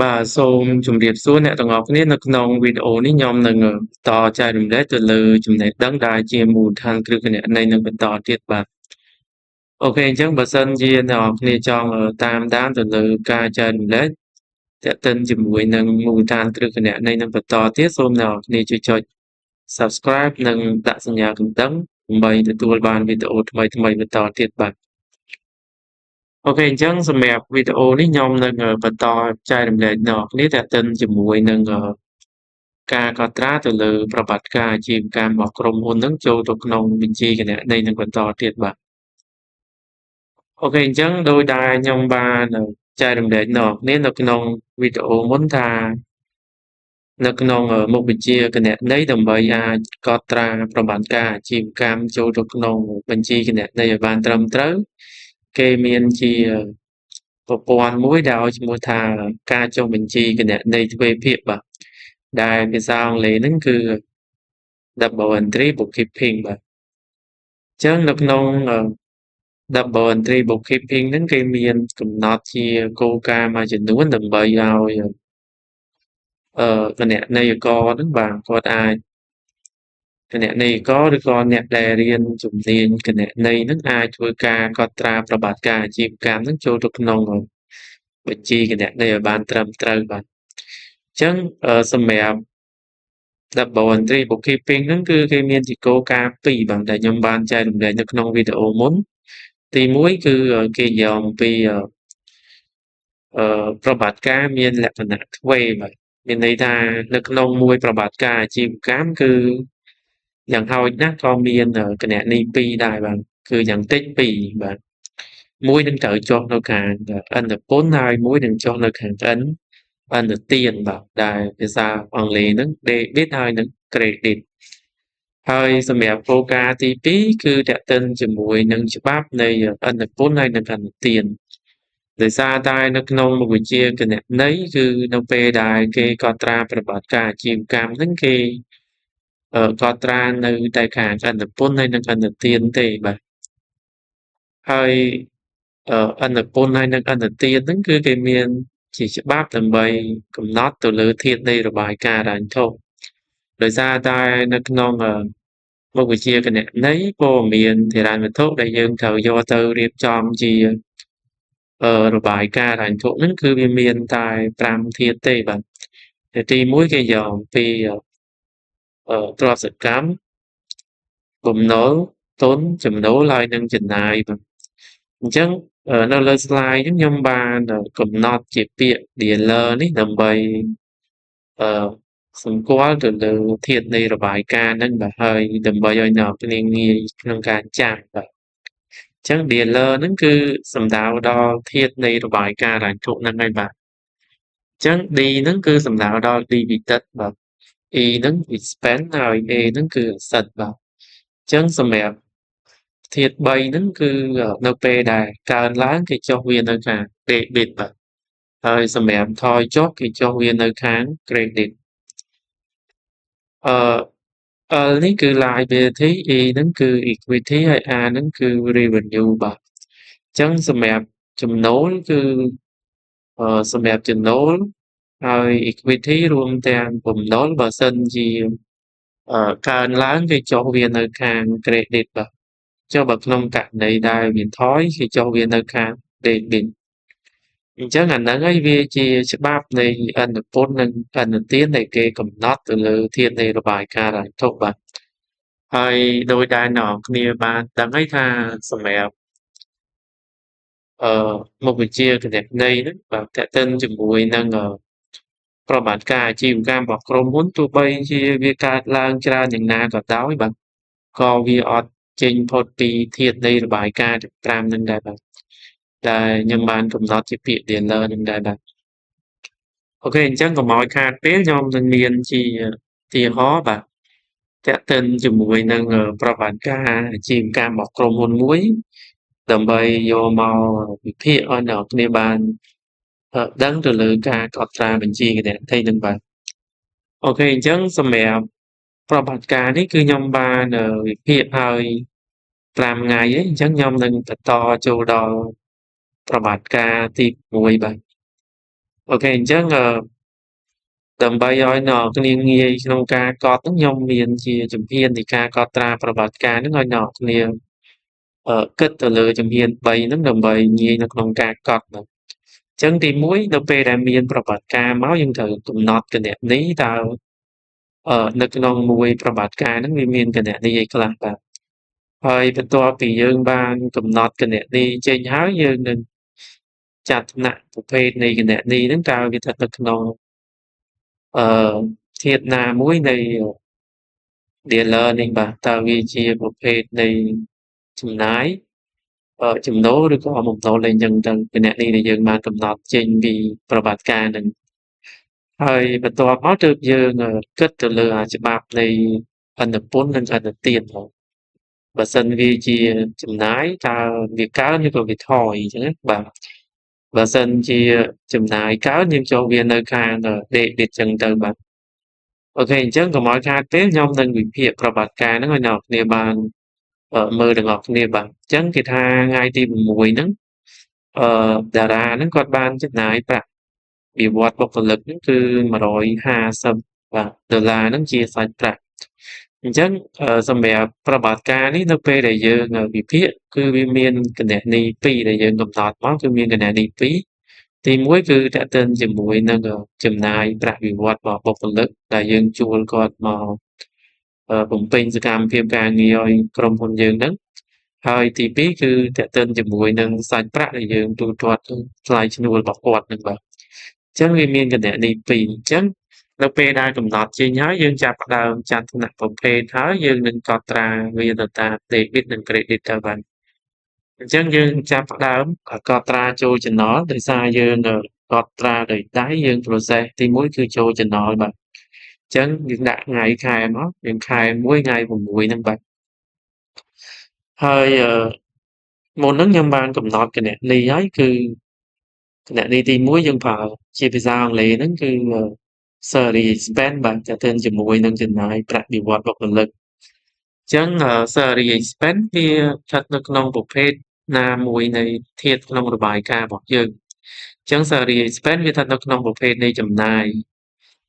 បាទសូមជម្រាបសួរអ្នកទាំងអស់គ្នានៅក្នុងវីដេអូនេះខ្ញុំនឹងបន្តចែករំលែកទៅលើចំណេះដឹងដែលជាមូលដ្ឋានគ្រឹះគណនេយ្យនឹងបន្តទៀតបាទអូខេអញ្ចឹងបើសិនជាអ្នកនរគ្នាចង់តាមដានទៅលើការចែករំលែកទាក់ទិនជាមួយនឹងមូលដ្ឋានគ្រឹះគណនេយ្យនឹងបន្តទៀតសូមអ្នកនរគ្នាជួយចុច Subscribe និងដាក់សញ្ញាកណ្ដឹងដើម្បីទទួលបានវីដេអូថ្មីៗបន្តទៀតបាទអូខេអញ្ចឹងសម្រាប់វីដេអូនេះខ្ញុំនឹងបន្តចែករំលែកអ្នកនរគ្នាទាក់ទិនជាមួយនឹងការកត់ត្រាទៅលើប្រវត្តិការអាជីវកម្មរបស់ក្រុមហ៊ុនហ្នឹងចូលទៅក្នុងបញ្ជីគណនេយ្យនឹងបន្តទៀតបាទអូខេអញ្ចឹងដោយដែលខ្ញុំបានចែករំលែកអ្នកនរគ្នានៅក្នុងវីដេអូមុនថានៅក្នុងមុខវិជ្ជាគណនេយ្យដើម្បីអាចកត់ត្រាប្រវត្តិការអាជីវកម្មចូលទៅក្នុងបញ្ជីគណនេយ្យឲ្យបានត្រឹមត្រូវគេមានជាប្រព័ន្ធមួយដែលឲ្យឈ្មោះថាការចុះបញ្ជីគណនេយ្យទ្វេភាគបាទដែលភាសាអង់គ្លេសហ្នឹងគឺ Double Entry Bookkeeping បាទអញ្ចឹងនៅក្នុង Double Entry Bookkeeping ហ្នឹងគេមានកំណត់ជាគោលការណ៍មួយចំនួនដើម្បីឲ្យគណនេយ្យករហ្នឹងបាទគាត់អាចគណនេយ្យករឬក៏អ្នកដែលរៀនជំនាញគណនេយ្យហ្នឹងអាចធ្វើការកត់ត្រាប្រវត្តិការអាជីវកម្មហ្នឹងចូលទៅក្នុងបញ្ជីគណនេយ្យឲ្យបានត្រឹមត្រូវបាទអញ្ចឹងសម្រាប់ Double Entry Bookkeeping ហ្នឹងគឺគេមានជាគោលការណ៍2បាទដែលខ្ញុំបានចែករំលែកនៅក្នុងវីដេអូមុនទី1គឺគេនិយាយអំពីប្រវត្តិការមានលក្ខណៈទ្វេបាទមានន័យថានៅក្នុងមួយប្រវត្តិការអាជីវកម្មគឺយ៉ាងហោចណាស់ក៏មានគណនី2ដែរបាទគឺយ៉ាងតិច2បាទមួយនឹងត្រូវចុះនៅខាងឥន្ធពន្ធហើយមួយនឹងចុះនៅខាងឥន្ធទានបាទដែលភាសាអង់គ្លេសហ្នឹង debit ហើយនឹង credit ហើយសម្រាប់គោលការណ៍ទី2គឺទាក់ទិនជាមួយនឹងច្បាប់នៃឥន្ធពន្ធហើយនិងឥន្ធទានដោយសារតែនៅក្នុងមុខវិជ្ជាគណនេយ្យគឺនៅពេលដែលគេកត់ត្រាប្រវត្តិការអាជីវកម្មហ្នឹងគេកត់ត្រានៅតែខាងឥន្ធពន្ធហើយនិងឥន្ធទានទេបាទហើយឥន្ធពន្ធហើយនិងឥន្ធទានហ្នឹងគឺគេមានជាច្បាប់ដើម្បីកំណត់ទៅលើធាតុនៃរបាយការណ៍ហិរញ្ញវត្ថុដោយសារតែនៅក្នុងមុខវិជ្ជាគណនេយ្យព័ត៌មានហិរញ្ញវត្ថុដែលយើងត្រូវយកទៅរៀបចំជារបាយការណ៍ហិរញ្ញវត្ថុហ្នឹងគឺវាមានតែ5ធាតុទេបាទទី1គេយកអំពីទ្រព្យសកម្មបំណុលទុនចំណូលហើយនិងចំណាយបាទអញ្ចឹងនៅលើ slide ហ្នឹងខ្ញុំបានកំណត់ជាពាក្យ dealer នេះដើម្បីអឺសម្គាល់ទៅលើធាតុនៃរបាយការណ៍ហ្នឹងបាទហើយដើម្បីឲ្យអ្នកនរគ្នាងាយក្នុងការចាំបាទអញ្ចឹង dealer ហ្នឹងគឺសំដៅដល់ធាតុនៃរបាយការណ៍ហិរញ្ញវត្ថុហ្នឹងហើយបាទអញ្ចឹង D ហ្នឹងគឺសំដៅដល់ dividend បាទ E ហ្នឹង expense ហើយ A ហ្នឹងគឺ asset បាទអញ្ចឹងសម្រាប់ធាតុ3ហ្នឹងគឺនៅពេលដែលកើនឡើងគេចុះវានៅខាង debit បាទហើយសម្រាប់ថយចុះគេចុះវានៅខាង credit អឺ L នេះគឺ liability E ហ្នឹងគឺ equity ហើយ R ហ្នឹងគឺ revenue បាទអញ្ចឹងសម្រាប់ចំណូលគឺសម្រាប់ចំណូលហើយ equity រួមទាំងបំណុលបើសិនជាកើនឡើងគេចុះវានៅខាង credit បាទចុះបើក្នុងករណីដែលវាថយគេចុះវានៅខាង debit អញ្ចឹងអាហ្នឹងហើយវាជាច្បាប់នៃឥន្ធពន្ធនិងឥន្ធទានដែលគេកំណត់ទៅលើធាតុនៃរបាយការណ៍ហិរញ្ញវត្ថុបាទហើយដោយដែលអ្នកនរគ្នាបានដឹងហើយថាសម្រាប់មុខវិជ្ជាគណនេយ្យហ្នឹងបាទទាក់ទិនជាមួយនឹងប្រវត្តិការអាជីវកម្មរបស់ក្រុមហ៊ុនទោះបីជាវាកើតឡើងច្រើនយ៉ាងណាក៏ដោយបាទក៏វាអត់ចេញផុតពីធាតុនៃរបាយការណ៍ទាំង5ហ្នឹងដែរបាទដែលខ្ញុំបានកំណត់ជាពាក្យ dealer ហ្នឹងដែរបាទអូខេអញ្ចឹងកុំឲ្យខាតពេលខ្ញុំនឹងមានជាឧទាហរណ៍បាទទាក់ទិនជាមួយនឹងប្រវត្តិការអាជីវកម្មរបស់ក្រុមហ៊ុនមួយដើម្បីយកមកវិភាគឲ្យអ្នកនរគ្នាបានដឹងទៅលើការកត់ត្រាបញ្ជីគណនេយ្យហ្នឹងបាទអូខេអញ្ចឹងសម្រាប់ប្រវត្តិការនេះគឺខ្ញុំបានវិភាគឲ្យ5ថ្ងៃឯងអញ្ចឹងខ្ញុំនឹងបន្តចូលដល់ប្រវត្តិការទី6បាទ អូខេអញ្ចឹងដើម្បីឲ្យអ្នកគ្នាងាយក្នុងការកត់ហ្នឹងខ្ញុំមានជាជំហាននៃការកត់ត្រាប្រវត្តិការហ្នឹងឲ្យអ្នកគ្នាគិតទៅលើជំហាន3ហ្នឹងដើម្បីងាយនៅក្នុងការកត់ហ្នឹងអញ្ចឹងទី1នៅពេលដែលមានប្រវត្តិការមកយើងត្រូវកំណត់គណនីតើនៅក្នុងមួយប្រវត្តិការហ្នឹងវាមានគណនីអីខ្លះបាទហើយបន្ទាប់ពីយើងបានកំណត់គណនីចេញហើយយើងនឹងចាត់ថ្នាក់ប្រភេទនៃគណនីហ្នឹងតើវាស្ថិតនៅក្នុងអឺធាតុណាមួយនៃ dealer នេះបាទតើវាជាប្រភេទនៃចំណាយចំណូលឬក៏បំណុលអីចឹងទៅគណនីដែលយើងបានកំណត់ចេញពីប្រវត្តិការហ្នឹងហើយបន្ទាប់មកទើបយើងគិតទៅលើច្បាប់នៃឥន្ធពន្ធនិងឥន្ធទានផងបើសិនវាជាចំណាយតើវាកើនឬក៏វាថយអញ្ចឹងណាបាទបើសិនជាចំណាយកើនយើងចុះវានៅខាងdebit ចឹងទៅបាទអូខេអញ្ចឹងកុំឲ្យខាតពេលខ្ញុំនឹងវិភាគប្រវត្តិការហ្នឹងឲ្យអ្នកនរគ្នាបានមើលទាំងអស់គ្នាបាទអញ្ចឹងគេថាថ្ងៃទី6ហ្នឹងតារាហ្នឹងគាត់បានចំណាយប្រាក់បៀវត្សបុគ្គលិកហ្នឹងគឺ150បាទដុល្លារហ្នឹងជាសាច់ប្រាក់អញ្ចឹងសម្រាប់ប្រតិបត្តិការនេះនៅពេលដែលយើងវិភាគគឺវាមានគណនី2ដែលយើងកំណត់មកគឺមានគណនី2ទី1គឺតេតិនជាមួយនឹងចំណាយប្រាក់បៀវត្សរបស់បុគ្គលិកដែលយើងជួលគាត់មកបំពេញសកម្មភាពការងារឲ្យក្រុមហ៊ុនយើងហ្នឹងហើយទី2គឺតេតិនជាមួយនឹងសាច់ប្រាក់ដែលយើងទូទាត់ថ្លៃឈ្នួលរបស់គាត់ហ្នឹងបាទអញ្ចឹងវាមានគណនី2អញ្ចឹងនៅពេលដែលកំណត់ចេញហើយយើងចាប់ផ្ដើមចាត់ថ្នាក់ប្រភេទហើយយើងនឹងកត់ត្រាវាទៅតាម debit និង credit ទៅបាទអញ្ចឹងយើងចាប់ផ្ដើមកត់ត្រាចូលចំណល់ដោយសារយើងកត់ត្រាដោយដៃយើង process ទី1គឺចូលចំណល់បាទអញ្ចឹងយើងដាក់ថ្ងៃខែមកយើងខែ1ថ្ងៃ6ហ្នឹងបាទហើយមុនហ្នឹងខ្ញុំបានកំណត់គណនីហើយគឺគណនីទី1យើងប្រើជាភាសាអង់គ្លេសហ្នឹងគឺ salary expense បាទចាត់ទិនជាមួយនឹងចំណាយប្រាក់បៀវត្សបុគ្គលិកអញ្ចឹងsalary expense វាស្ថិតនៅក្នុងប្រភេទណាមួយនៃធាតុក្នុងរបាយការណ៍របស់យើងអញ្ចឹង salary expense វាស្ថិតនៅក្នុងប្រភេទនៃចំណាយ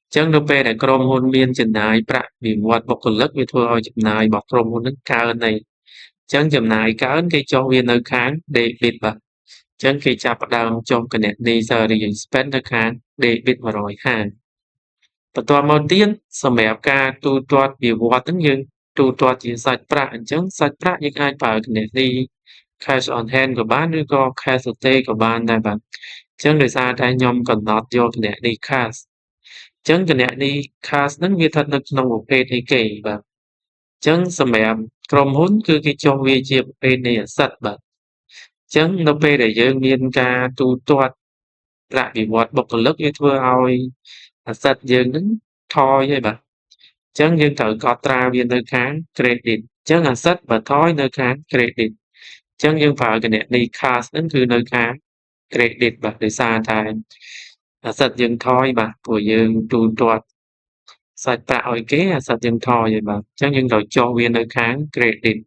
អញ្ចឹងនៅពេលដែលក្រុមហ៊ុនមានចំណាយប្រាក់បៀវត្សបុគ្គលិកវាធ្វើឲ្យចំណាយរបស់ក្រុមហ៊ុនហ្នឹងកើនហើយអញ្ចឹងចំណាយកើនគេចុះវានៅខាង debit បាទអញ្ចឹងគេចាប់ផ្ដើមចុះគណនី salary expense នៅខាង debit 150បន្ទាប់មកទៀតសម្រាប់ការទូទាត់បៀវត្សហ្នឹងយើងទូទាត់ជាសាច់ប្រាក់អញ្ចឹងសាច់ប្រាក់យើងអាចប្រើគណនី cash on hand ក៏បានឬក៏ cash sate ក៏បានដែរបាទអញ្ចឹងដោយសារតែខ្ញុំកំណត់យកគណនី cash អញ្ចឹងគណនី cash ហ្នឹងវាស្ថិតនៅក្នុងប្រភេទអីគេបាទអញ្ចឹងសម្រាប់ក្រុមហ៊ុនគឺគេចុះវាជាប្រភេទនៃ asset បាទអញ្ចឹងនៅពេលដែលយើងមានការទូទាត់ប្រាក់បៀវត្សបុគ្គលិកវាធ្វើឲ្យ asset យើងហ្នឹងថយហើយបាទអញ្ចឹងយើងត្រូវកត់ត្រាវានៅខាង credit អញ្ចឹង asset បើថយនៅខាង credit អញ្ចឹងយើងប្រើគណនី cash ហ្នឹងគឺនៅខាង credit បាទដោយសារតែ asset យើងថយបាទព្រោះយើងទូទាត់សាច់ប្រាក់ឲ្យគេ asset យើងថយហើយបាទអញ្ចឹងយើងត្រូវចុះវានៅខាង credit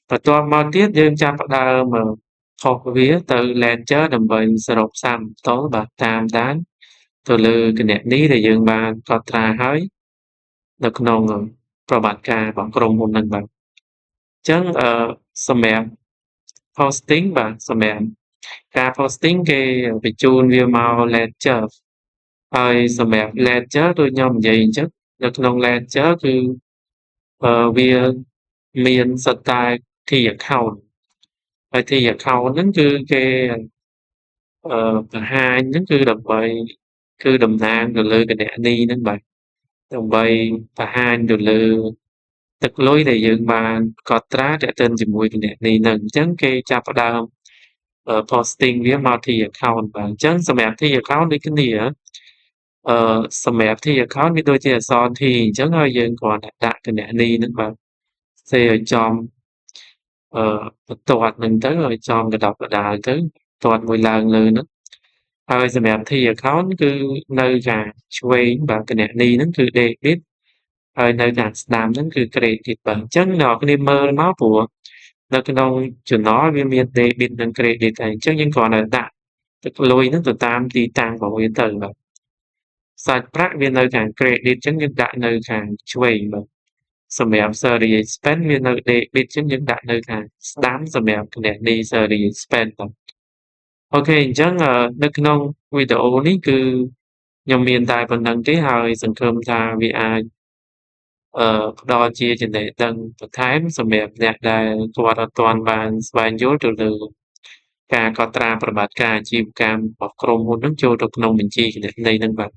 បន្ទាប់មកទៀតយើងចាប់ផ្ដើមផុសវាទៅ ledger ដើម្បីសរុបសាមផ្ទាល់បាទតាមដានទៅលើគណនីដែលយើងបានកត់ត្រាហើយនៅក្នុងប្រវត្តិការរបស់ក្រុមហ៊ុនហ្នឹងបាទអញ្ចឹងសម្រាប់ posting បាទសម្រាប់ការ posting គេបញ្ជូនវាមក ledger ហើយសម្រាប់ ledger ដូចខ្ញុំនិយាយអញ្ចឹងនៅក្នុង ledger គឺវាមានសុទ្ធតែ key account ហើយ key account ហ្នឹងគឺគេបង្ហាញហ្នឹងគឺដើម្បីគឺតំណាងទៅលើគណនីហ្នឹងបាទដើម្បីបង្ហាញទៅលើទឹកលុយដែលយើងបានកត់ត្រាទាក់ទិនជាមួយគណនីហ្នឹងអញ្ចឹងគេចាប់ផ្ដើមposting វាមកที่ account បាទអញ្ចឹងសម្រាប់ที่ account ដូចគ្នាសម្រាប់ที่ account វាដូចជាអក្សរ T អញ្ចឹងហើយយើងគ្រាន់តែដាក់គណនីហ្នឹងបាទសេឲ្យចំបន្ទាត់ហ្នឹងទៅឲ្យចំកដុបកដាលទៅបន្ទាត់មួយឡើងលើហ្នឹងហើយសម្រាប់ที่ account គឺនៅខាងឆ្វេងបាទគណនីហ្នឹងគឺ debit ហើយនៅខាងស្ដាំហ្នឹងគឺ credit បាទអញ្ចឹងអ្នកនរគ្នាមើលមកព្រោះនៅក្នុង journal វាមាន debit និង credit ហើយអញ្ចឹងយើងគ្រាន់តែដាក់ ទឹកលុយហ្នឹងទៅតាមទីតាំងរបស់វាទៅបាទសាច់ប្រាក់វានៅខាង credit អញ្ចឹងយើងដាក់នៅខាងឆ្វេងបាទសម្រាប់ Serial Expense វានៅ debit អញ្ចឹងយើងដាក់នៅខាងស្ដាំសម្រាប់គណនី Serial Expense បាទអូខេអញ្ចឹងនៅក្នុងវីដេអូនេះគឺខ្ញុំមានតែប៉ុណ្្នឹងទេហើយសង្ឃឹមថាវាអាចផ្ដល់ជាចំណេះដឹងបន្ថែមសម្រាប់អ្នកដែលគាត់អត់ទាន់បានស្វែងយល់ទៅលើការកត់ត្រាប្រតិបត្តិការអាជីវកម្មរបស់ក្រុមហ៊ុនហ្នឹងចូលទៅក្នុងបញ្ជីគណនេយ្យហ្នឹងបាទ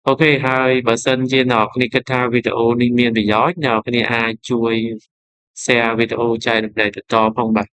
អូខេហើយបើសិនជាអ្នកនរគ្នាគិតថាវីដេអូនេះមានប្រយោជន៍អ្នកនរគ្នាអាចជួយ share វីដេអូចែករំលែកបន្តផងបាទ